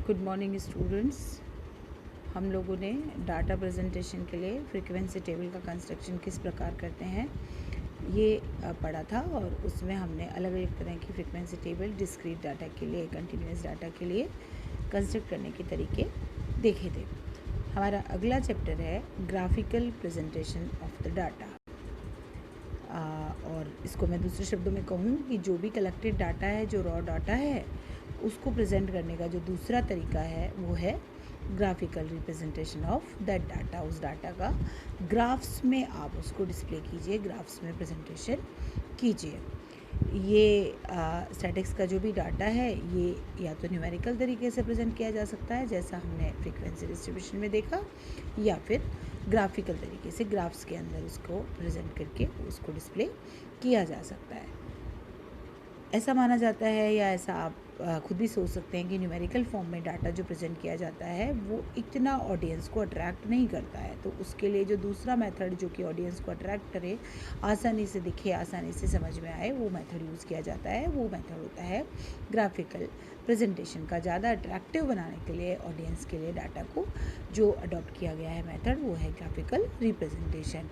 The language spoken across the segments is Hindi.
Good morning students. हम लोगों ने डाटा प्रेजेंटेशन के लिए फ्रीक्वेंसी टेबल का कंस्ट्रक्शन किस प्रकार करते हैं ये पढ़ा था, और उसमें हमने अलग अलग तरह की फ्रीक्वेंसी टेबल डिस्क्रीट डाटा के लिए, कंटिन्यूस डाटा के लिए कंस्ट्रक्ट करने के तरीके देखे थे। हमारा अगला चैप्टर है graphical presentation of the data. और इसको मैं दूसरे शब्दों में कहूँ कि जो भी कलेक्टेड डाटा है, जो रॉ डाटा है, उसको प्रेजेंट करने का जो दूसरा तरीका है वो है graphical representation of that data. उस डाटा का ग्राफ्स में आप उसको डिस्प्ले कीजिए, ग्राफ्स में प्रेजेंटेशन कीजिए। ये स्टैटिक्स का जो भी डाटा है ये या तो न्यूमेरिकल तरीके से प्रेजेंट किया जा सकता है जैसा हमने फ्रीक्वेंसी डिस्ट्रीब्यूशन में देखा, या फिर ग्राफिकल तरीके से ग्राफ्स के अंदर उसको प्रेजेंट करके उसको डिस्प्ले किया जा सकता है। ऐसा माना जाता है, या ऐसा आप खुद भी सोच सकते हैं कि न्यूमेरिकल फॉर्म में डाटा जो प्रेजेंट किया जाता है वो इतना ऑडियंस को अट्रैक्ट नहीं करता है। तो उसके लिए जो दूसरा मेथड जो कि ऑडियंस को अट्रैक्ट करे, आसानी से दिखे, आसानी से समझ में आए, वो मेथड यूज़ किया जाता है। वो मेथड होता है ग्राफिकल प्रेजेंटेशन का। ज़्यादा अट्रैक्टिव बनाने के लिए ऑडियंस के लिए डाटा को जो अडॉप्ट किया गया है मेथड, वो है ग्राफिकल रिप्रेजेंटेशन।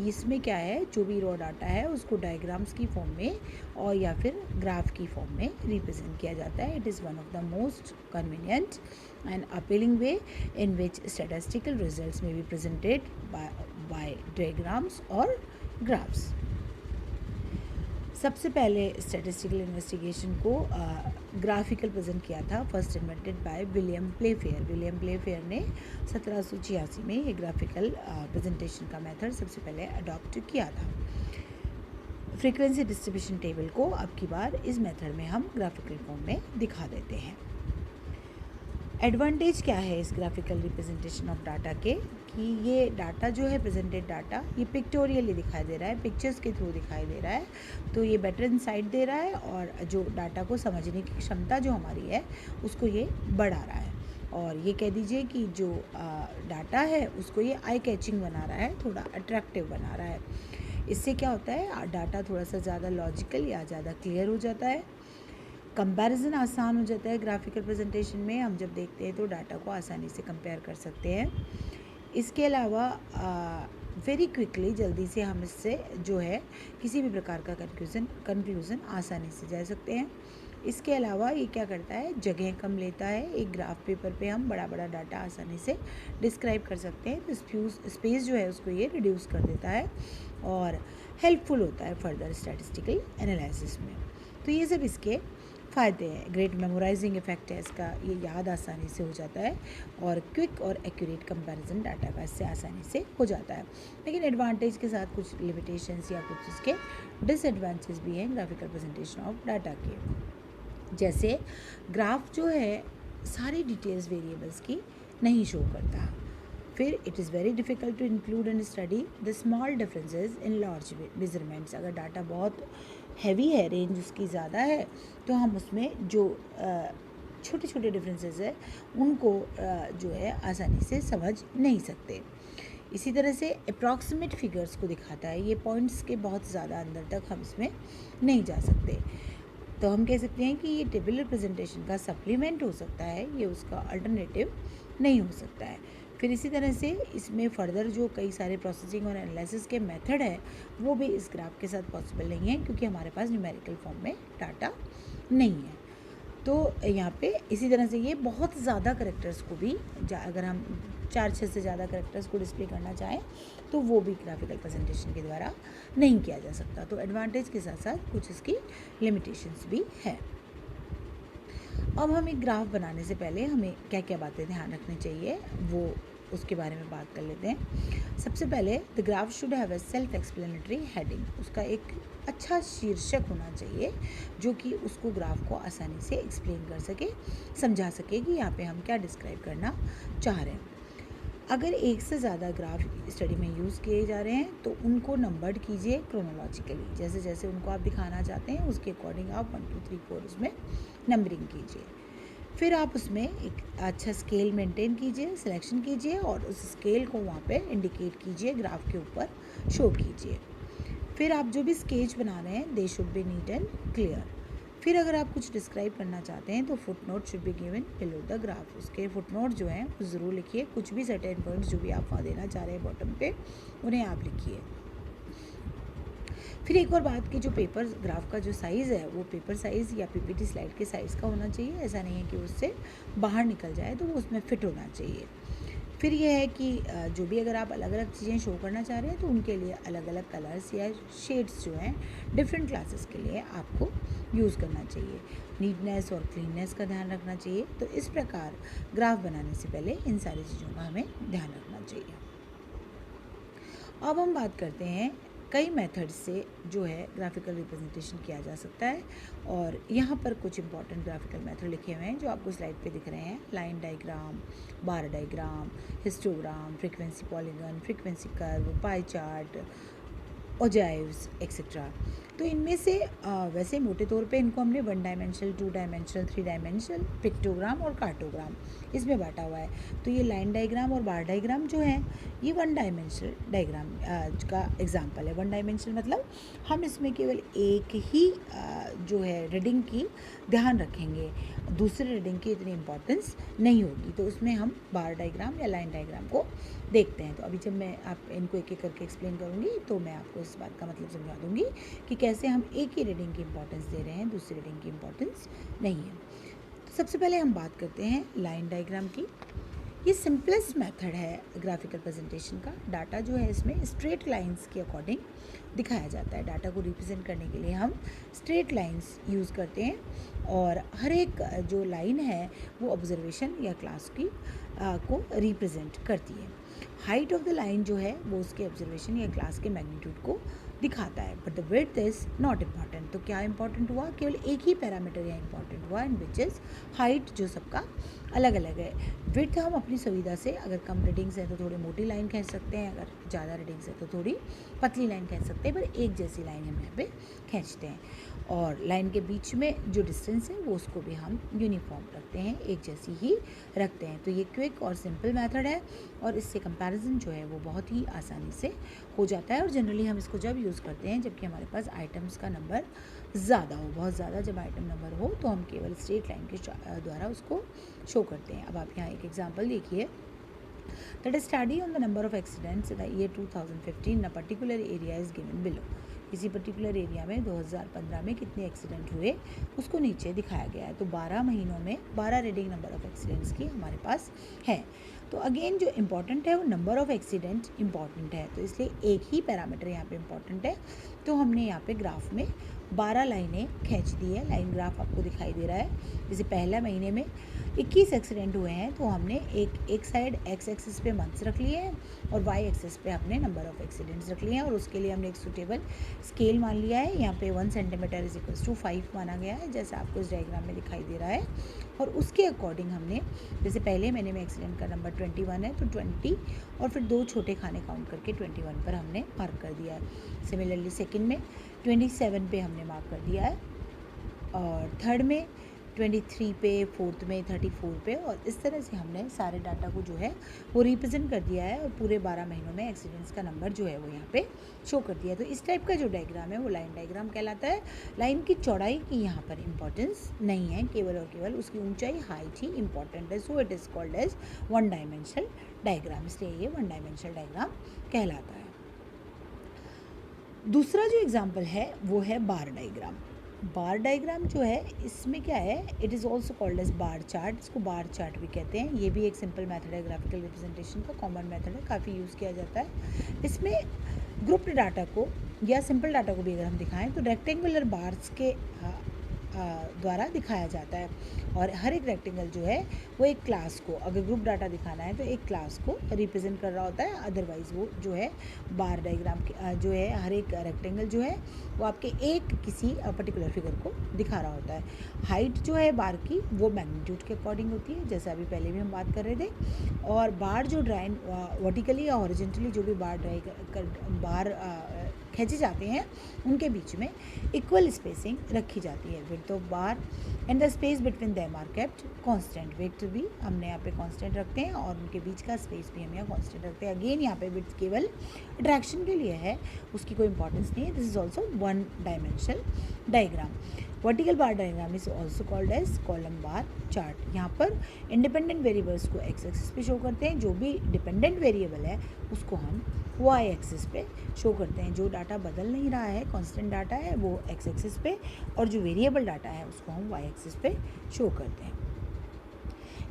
इसमें क्या है, जो भी रॉ डाटा है उसको डायग्राम्स की फॉर्म में और या फिर ग्राफ की फॉर्म में रिप्रेजेंट किया जाता है। It is one of the most convenient and appealing way in which statistical results में बी प्रेजेंटेड बाय डायग्राम्स और ग्राफ्स। सबसे पहले स्टैटिस्टिकल इन्वेस्टिगेशन को ग्राफिकल प्रेजेंट किया था, first invented by William Playfair. William Playfair ने 1786 में ये ग्राफिकल प्रेजेंटेशन का मेथड सबसे पहले अडॉप्ट किया था। फ्रीक्वेंसी डिस्ट्रीब्यूशन टेबल को अब की बार इस मेथड में हम ग्राफिकल फॉर्म में दिखा देते हैं। एडवांटेज क्या है इस ग्राफिकल रिप्रेजेंटेशन ऑफ डाटा के, कि ये डाटा जो है, प्रेजेंटेड डाटा, ये पिक्टोरियली दिखाई दे रहा है, पिक्चर्स के थ्रू दिखाई दे रहा है, तो ये बेटर इंसाइट दे रहा है और जो डाटा को समझने की क्षमता जो हमारी है उसको ये बढ़ा रहा है। और ये कह दीजिए कि जो डाटा है उसको ये आई कैचिंग बना रहा है, थोड़ा अट्रैक्टिव बना रहा है। इससे क्या होता है, डाटा थोड़ा सा ज़्यादा लॉजिकल या ज़्यादा क्लियर हो जाता है, कंपैरिजन आसान हो जाता है। ग्राफिकल प्रेजेंटेशन में हम जब देखते हैं तो डाटा को आसानी से कंपेयर कर सकते हैं। इसके अलावा वेरी क्विकली, जल्दी से हम इससे जो है किसी भी प्रकार का कंक्लूज़न आसानी से जा सकते हैं। इसके अलावा ये क्या करता है, जगह कम लेता है। एक ग्राफ पेपर पे हम बड़ा बड़ा डाटा आसानी से डिस्क्राइब कर सकते हैं, तो स्पेस जो है उसको ये रिड्यूस कर देता है और हेल्पफुल होता है फर्दर स्टैटिस्टिकल एनालिसिस में। तो ये सब इसके फ़ायदे हैं। ग्रेट मेमोराइजिंग इफेक्ट है इसका, ये याद आसानी से हो जाता है, और क्विक और एक्यूरेट कंपैरिजन डाटा का इससे आसानी से हो जाता है। लेकिन एडवांटेज के साथ कुछ लिमिटेशंस या कुछ इसके डिसएडवांटेज भी हैं ग्राफिकल प्रेजेंटेशन ऑफ डाटा के। जैसे ग्राफ जो है सारी डिटेल्स वेरिएबल्स की नहीं शो करता। फिर it is very difficult to include and study the small differences in large measurements. अगर डाटा बहुत हैवी है, रेंज उसकी ज़्यादा है, तो हम उसमें जो छोटे छोटे डिफरेंसेस है उनको जो है आसानी से समझ नहीं सकते। इसी तरह से अप्रॉक्सीमेट फिगर्स को दिखाता है, ये पॉइंट्स के बहुत ज़्यादा अंदर तक हम इसमें नहीं जा सकते। तो हम कह सकते हैं कि ये टेबुलर प्रेजेंटेशन का सप्लीमेंट हो सकता है, ये उसका अल्टरनेटिव नहीं हो सकता है। फिर इसी तरह से इसमें फर्दर जो कई सारे प्रोसेसिंग और एनालिसिस के मेथड है वो भी इस ग्राफ के साथ पॉसिबल नहीं है, क्योंकि हमारे पास न्यूमेरिकल फॉर्म में डाटा नहीं है। तो यहाँ पे इसी तरह से ये बहुत ज़्यादा करेक्टर्स को भी, अगर हम 4-6 से ज़्यादा करेक्टर्स को डिस्प्ले करना चाहें तो वो भी ग्राफिकल प्रेजेंटेशन के द्वारा नहीं किया जा सकता। तो एडवांटेज के साथ साथ कुछ इसकी लिमिटेशंस भी है। अब हम एक ग्राफ बनाने से पहले हमें क्या क्या बातें ध्यान रखनी चाहिए, वो उसके बारे में बात कर लेते हैं। सबसे पहले the graph should have a self explanatory heading. उसका एक अच्छा शीर्षक होना चाहिए जो कि उसको ग्राफ को आसानी से एक्सप्लेन कर सके, समझा सके कि यहाँ पे हम क्या डिस्क्राइब करना चाह रहे हैं। अगर एक से ज़्यादा ग्राफ स्टडी में यूज़ किए जा रहे हैं तो उनको नंबर्ड कीजिए क्रोनोलॉजिकली, जैसे जैसे उनको आप दिखाना चाहते हैं उसके अकॉर्डिंग आप 1 2 3 4 उसमें नंबरिंग कीजिए। फिर आप उसमें एक अच्छा स्केल मेंटेन कीजिए, सिलेक्शन कीजिए और उस स्केल को वहाँ पे इंडिकेट कीजिए, ग्राफ के ऊपर शो कीजिए। फिर आप जो भी स्केच बना रहे हैं they should be neat and clear. फिर अगर आप कुछ डिस्क्राइब करना चाहते हैं तो foot note should be given below the graph, उसके फुट नोट जो हैं वो ज़रूर लिखिए, कुछ भी सर्टेन पॉइंट्स जो भी आप वहाँ देना चाह रहे हैं बॉटम पे उन्हें आप लिखिए। फिर एक और बात कि जो पेपर ग्राफ का जो साइज़ है वो पेपर साइज़ या पीपीटी स्लाइड के साइज़ का होना चाहिए, ऐसा नहीं है कि उससे बाहर निकल जाए, तो वो उसमें फिट होना चाहिए। फिर ये है कि जो भी अगर आप अलग अलग चीज़ें शो करना चाह रहे हैं तो उनके लिए अलग अलग कलर्स या शेड्स जो हैं डिफरेंट क्लासेस के लिए आपको यूज़ करना चाहिए। नीटनेस और क्लीननेस का ध्यान रखना चाहिए। तो इस प्रकार ग्राफ बनाने से पहले इन सारी चीज़ों का हमें ध्यान रखना चाहिए। अब हम बात करते हैं कई मेथड्स से जो है ग्राफिकल रिप्रेजेंटेशन किया जा सकता है, और यहाँ पर कुछ इंपॉर्टेंट ग्राफिकल मेथड लिखे हुए हैं जो आपको स्लाइड पे दिख रहे हैं। Line diagram, bar diagram, histogram, frequency polygon, frequency curve, pie chart, ogives etcetera. तो इनमें से वैसे मोटे तौर पे इनको हमने 1 डायमेंशनल, 2 डायमेंशनल, 3 डायमेंशनल, पिक्टोग्राम और कार्टोग्राम इसमें बांटा हुआ है। तो ये लाइन डायग्राम और बार डायग्राम जो है ये 1 डायमेंशनल डायग्राम का एग्जांपल है। 1 डायमेंशनल मतलब हम इसमें केवल एक ही जो है रीडिंग की ध्यान रखेंगे, दूसरे रीडिंग की इतनी इम्पोर्टेंस नहीं होगी, तो उसमें हम बार डायग्राम या लाइन डायग्राम को देखते हैं। तो अभी जब मैं आप इनको एक एक करके एक्सप्लेन करूँगी तो मैं आपको इस बात का मतलब समझा दूँगी कि कैसे हम एक ही रीडिंग की इम्पोर्टेंस दे रहे हैं, दूसरी रीडिंग की इम्पोर्टेंस नहीं है। तो सबसे पहले हम बात करते हैं लाइन डायग्राम की। ये सिंपलेस्ट मेथड है ग्राफिकल प्रेजेंटेशन का। डाटा जो है इसमें स्ट्रेट लाइंस के अकॉर्डिंग दिखाया जाता है। डाटा को रिप्रेजेंट करने के लिए हम स्ट्रेट लाइंस यूज़ करते हैं, और हर एक जो लाइन है वो ऑब्जर्वेशन या क्लास की को रिप्रेजेंट करती है। हाइट ऑफ द लाइन जो है वो उसके ऑब्जर्वेशन या क्लास के मैग्नीट्यूड को दिखाता है, but the width is not important. तो क्या इंपॉर्टेंट हुआ? केवल एक ही पैरामीटर यहाँ इंपॉर्टेंट हुआ, एंड विच इज़ हाइट, जो सबका अलग अलग है। विड्थ हम अपनी सुविधा से, अगर कम रीडिंग्स है तो थोड़ी मोटी लाइन खींच सकते हैं, अगर ज़्यादा रीडिंग्स है तो थोड़ी पतली लाइन खींच सकते हैं, पर एक जैसी लाइन हम यहाँ पे खींचते हैं। और लाइन के बीच में जो डिस्टेंस है वो उसको भी हम यूनिफॉर्म रखते हैं, एक जैसी ही रखते हैं। तो ये क्विक और सिंपल मेथड है, और इससे कंपैरिजन जो है वो बहुत ही आसानी से हो जाता है। और जनरली हम इसको जब यूज़ करते हैं जबकि हमारे पास आइटम्स का नंबर ज़्यादा हो, बहुत ज़्यादा जब आइटम नंबर हो तो हम केवल स्ट्रेट लाइन के द्वारा उसको शो करते हैं। अब आप यहाँ एक एग्जांपल देखिए, that a study on the number of accidents in the year 2015 in a particular area is given below. किसी पर्टिकुलर एरिया में 2015 में कितने एक्सीडेंट हुए उसको नीचे दिखाया गया है। तो 12 महीनों में 12 रीडिंग नंबर ऑफ एक्सीडेंट्स की हमारे पास है। तो अगेन जो इम्पॉर्टेंट है वो नंबर ऑफ एक्सीडेंट इम्पॉर्टेंट है, तो इसलिए एक ही पैरामीटर यहाँ पे इम्पॉर्टेंट है। तो हमने यहाँ पे ग्राफ में 12 लाइनें खींच दी है। लाइन ग्राफ आपको दिखाई दे रहा है। जैसे पहला महीने में 21 एक्सीडेंट हुए हैं, तो हमने एक साइड एक्स एक्सिस पे मंथ्स रख लिए हैं और वाई एक्सिस पे हमने नंबर ऑफ एक्सीडेंट्स रख लिए हैं, और उसके लिए हमने एक सूटेबल स्केल मान लिया है। यहाँ पे 1 सेंटीमीटर इज इक्वल्स टू 5 माना गया है, जैसा आपको इस डायग्राम में दिखाई दे रहा है। और उसके अकॉर्डिंग हमने, जैसे पहले महीने में एक्सीडेंट का नंबर 21 है तो 20 और फिर 2 छोटे खाने काउंट करके 21 पर हमने मार्क कर दिया है। सिमिलरली सेकेंड में 27 पे हमने मार्क कर दिया है, और थर्ड में 23 पे, फोर्थ में 34 पे, और इस तरह से हमने सारे डाटा को जो है वो रिप्रेजेंट कर दिया है, और पूरे 12 महीनों में एक्सीडेंट्स का नंबर जो है वो यहाँ पे शो कर दिया है। तो इस टाइप का जो डायग्राम है वो लाइन डायग्राम कहलाता है। लाइन की चौड़ाई की यहाँ पर इम्पोर्टेंस नहीं है, केवल और केवल उसकी ऊंचाई, हाइट ही इंपॉर्टेंट है। So it is called as 1 dimensional diagram, इसलिए ये 1 डायमेंशनल डायग्राम कहलाता है। दूसरा जो एग्जाम्पल है वो है बार डायग्राम। बार डायग्राम जो है इसमें क्या है, it is also called as bar chart, इसको बार चार्ट भी कहते हैं। ये भी एक सिंपल मेथड है ग्राफिकल रिप्रेजेंटेशन का, कॉमन मेथड है, काफ़ी यूज़ किया जाता है। इसमें ग्रुप्ड डाटा को या सिंपल डाटा को भी अगर हम दिखाएं तो रेक्टेंगुलर बार्स के द्वारा दिखाया जाता है, और हर एक रेक्टेंगल जो है वो एक क्लास को, अगर ग्रुप डाटा दिखाना है तो एक क्लास को रिप्रेजेंट कर रहा होता है। अदरवाइज़ वो जो है बार डायग्राम जो है, हर एक रेक्टेंगल जो है वो आपके एक किसी पर्टिकुलर फिगर को दिखा रहा होता है। हाइट जो है बार की वो मैग्नीट्यूड के अकॉर्डिंग होती है, जैसे अभी पहले भी हम बात कर रहे थे। और बार जो ड्राइन वर्टिकली या हॉरिजॉन्टली जो भी बार खींचे जाते हैं उनके बीच में इक्वल स्पेसिंग रखी जाती है। Width of bar and the space between them are kept constant. Width भी हमने यहाँ पे कांस्टेंट रखते हैं, और उनके बीच का स्पेस भी हम यहाँ कांस्टेंट रखते हैं। अगेन यहाँ पे विड्थ केवल अट्रैक्शन के लिए है, उसकी कोई इंपॉर्टेंस नहीं है। This is also 1 dimensional diagram. Vertical bar diagram is also called as column bar chart. यहाँ पर इंडिपेंडेंट वेरिएबल्स को एक्स एक्सिस पे शो करते हैं, जो भी डिपेंडेंट वेरिएबल है उसको हम वाई एक्सिस पे शो करते हैं। जो डाटा बदल नहीं रहा है, कांस्टेंट डाटा है, वो एक्स एक्सिस पे, और जो वेरिएबल डाटा है उसको हम वाई एक्सिस पे शो करते हैं।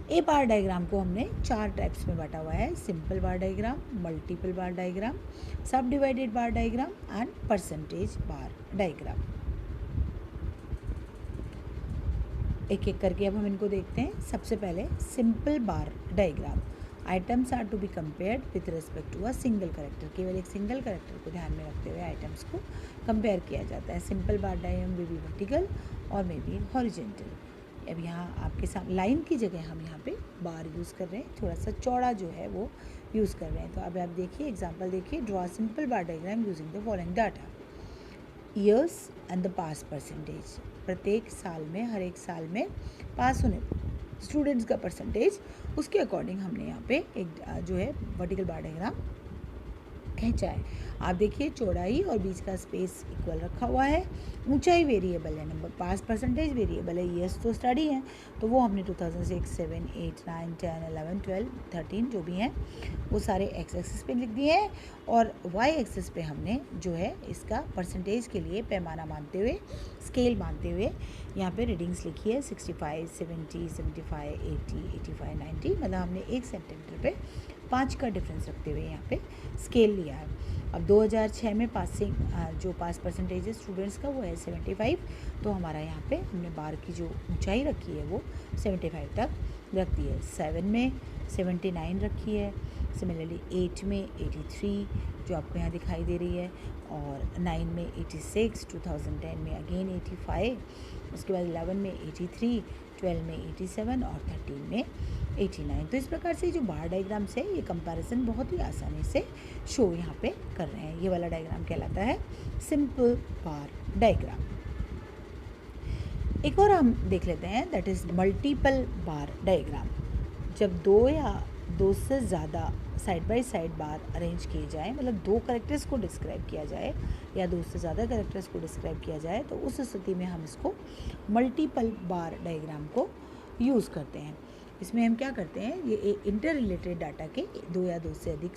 ए बार डायग्राम को हमने 4 टाइप्स में बांटा हुआ है: सिंपल बार डायग्राम, मल्टीपल बार डायग्राम, सब divided bar diagram and percentage bar diagram. एक एक करके अब हम इनको देखते हैं। सबसे पहले simple bar diagram. Items are to be compared with respect to a single character. केवल एक सिंगल करेक्टर को ध्यान में रखते हुए आइटम्स को कंपेयर किया जाता है। Simple bar diagram may be vertical और मे बी हॉरिजॉन्टल। अब यहाँ आपके सामने लाइन की जगह हम यहाँ पे बार यूज़ कर रहे हैं, थोड़ा सा चौड़ा जो है वो यूज़ कर रहे हैं। तो अब आप देखिए, एग्जांपल देखिए। Draw simple bar diagram using the following data: years and the pass percentage. प्रत्येक साल में, हर एक साल में पास होने स्टूडेंट्स का परसेंटेज, उसके अकॉर्डिंग हमने यहाँ पे एक जो है वर्टिकल बार डायग्राम खींचा है। आप देखिए, चौड़ाई और बीच का स्पेस इक्वल रखा हुआ है। ऊंचाई वेरिएबल है, नंबर पास परसेंटेज वेरिएबल है, ईयर्स तो स्टडी है, तो वो हमने 2006, 7, 8, 9, 10, 11, 12, 13 जो भी हैं वो सारे एक्स एक्सिस पे लिख दिए हैं, और वाई एक्सिस पे हमने जो है इसका परसेंटेज के लिए पैमाना मानते हुए, स्केल मानते हुए यहाँ पे रीडिंग्स लिखी है 65, 70, 75, 80, 85, 90। मतलब हमने एक सेंटीमीटर पे 5 का डिफरेंस रखते हुए यहाँ पे स्केल लिया है। अब 2006 में पासिंग जो पास परसेंटेज है स्टूडेंट्स का वो है 75, तो हमारा यहाँ पे हमने बार की जो ऊंचाई रखी है वो 75 तक रख दी है। 7 में 79 रखी है, सिमिलरली 8 में 83 जो आपको यहाँ दिखाई दे रही है, और 9 में 86, 2010 में अगेन 85, उसके बाद 11 में 83, 12 में 87 और 13 में 89। तो इस प्रकार से जो बार डायग्राम्स है ये कंपैरिजन बहुत ही आसानी से शो यहाँ पे कर रहे हैं। ये वाला डायग्राम कहलाता है सिंपल बार डायग्राम। एक और हम देख लेते हैं, that is multiple bar diagram. जब 2 या 2 से ज़्यादा side by side bar arrange किए जाएँ, मतलब 2 कैरेक्टर्स को डिस्क्राइब किया जाए या 2 से ज़्यादा कैरेक्टर्स को डिस्क्राइब किया जाए, तो उस स्थिति में हम इसको मल्टीपल बार डायग्राम को यूज़ करते हैं। इसमें हम क्या करते हैं, ये इंटर रिलेटेड डाटा के 2 या 2 से अधिक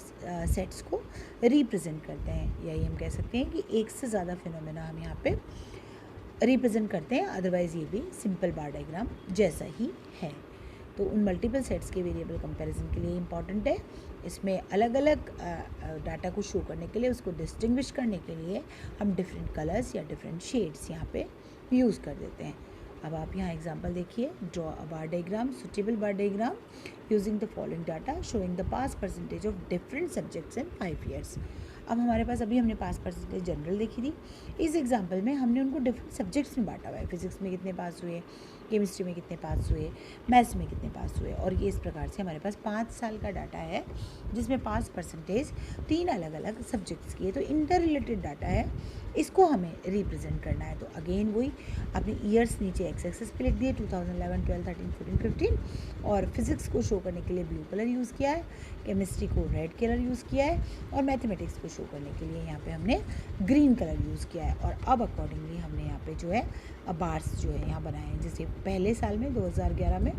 सेट्स को रिप्रेजेंट करते हैं, या ये हम कह सकते हैं कि एक से ज़्यादा फिनोमेना हम यहाँ पे रिप्रेजेंट करते हैं। अदरवाइज़ ये भी सिंपल बार डायग्राम जैसा ही है। तो उन मल्टीपल सेट्स के वेरिएबल कंपैरिजन के लिए इम्पॉर्टेंट है। इसमें अलग अलग डाटा को शो करने के लिए, उसको डिस्टिंग्विश करने के लिए हम डिफरेंट कलर्स या डिफरेंट शेड्स यहाँ पे यूज़ कर देते हैं। अब आप यहाँ एग्जांपल देखिए, draw a bar diagram, suitable bar diagram using the following data showing the pass percentage of different subjects in 5 years. अब हमारे पास अभी हमने पास परसेंटेज जनरल देखी थी, इस एग्जांपल में हमने उनको डिफरेंट सब्जेक्ट्स में बांटा हुआ है। फिजिक्स में कितने पास हुए, केमिस्ट्री में कितने पास हुए, मैथ्स में कितने पास हुए, और ये इस प्रकार से हमारे पास 5 साल का डाटा है जिसमें पास परसेंटेज 3 अलग अलग सब्जेक्ट्स की है। तो इंटर रिलेटेड डाटा है, इसको हमें रिप्रेजेंट करना है। तो अगेन वही अपने ईयर्स नीचे एक्स एक्सिस पे लिख दिए, 2011, 12, 13, 14, 15, और फिजिक्स को शो करने के लिए ब्लू कलर यूज़ किया है, केमिस्ट्री को रेड कलर यूज़ किया है, और मैथमेटिक्स को शो करने के लिए यहाँ पे हमने ग्रीन कलर यूज़ किया है। और अब अकॉर्डिंगली हमने यहाँ पे जो है बार्स जो है यहाँ बनाए हैं। जैसे पहले साल में 2011 में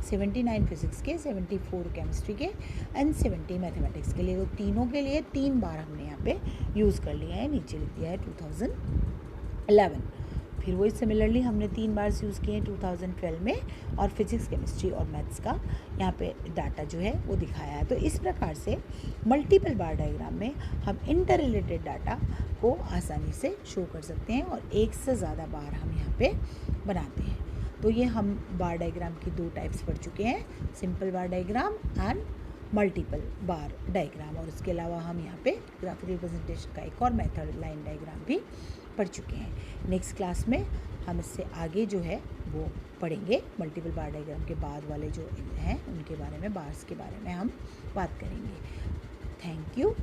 79 फिजिक्स के, 74 केमिस्ट्री के एंड 70 मैथमेटिक्स के लिए, तो तीनों के लिए 3 बार हमने यहाँ पे यूज़ कर लिया है। नीचे लिख दिया है 2011। फिर वही सिमिलरली हमने 3 बार यूज़ किए हैं 2012 में, और फिजिक्स, केमिस्ट्री और मैथ्स का यहाँ पे डाटा जो है वो दिखाया है। तो इस प्रकार से मल्टीपल बार डायग्राम में हम इंटर रिलेटेड डाटा को आसानी से शो कर सकते हैं, और एक से ज़्यादा बार हम यहाँ पे बनाते हैं। तो ये हम बार डायग्राम की 2 टाइप्स पढ़ चुके हैं, simple bar diagram and multiple bar diagram. और उसके अलावा हम यहाँ पे ग्राफिक रिप्रेजेंटेशन का एक और मेथड, लाइन डायग्राम भी पढ़ चुके हैं। नेक्स्ट क्लास में हम इससे आगे जो है वो पढ़ेंगे। मल्टीपल बार डायग्राम के बाद वाले जो हैं उनके बारे में, बार्स के बारे में हम बात करेंगे। Thank you.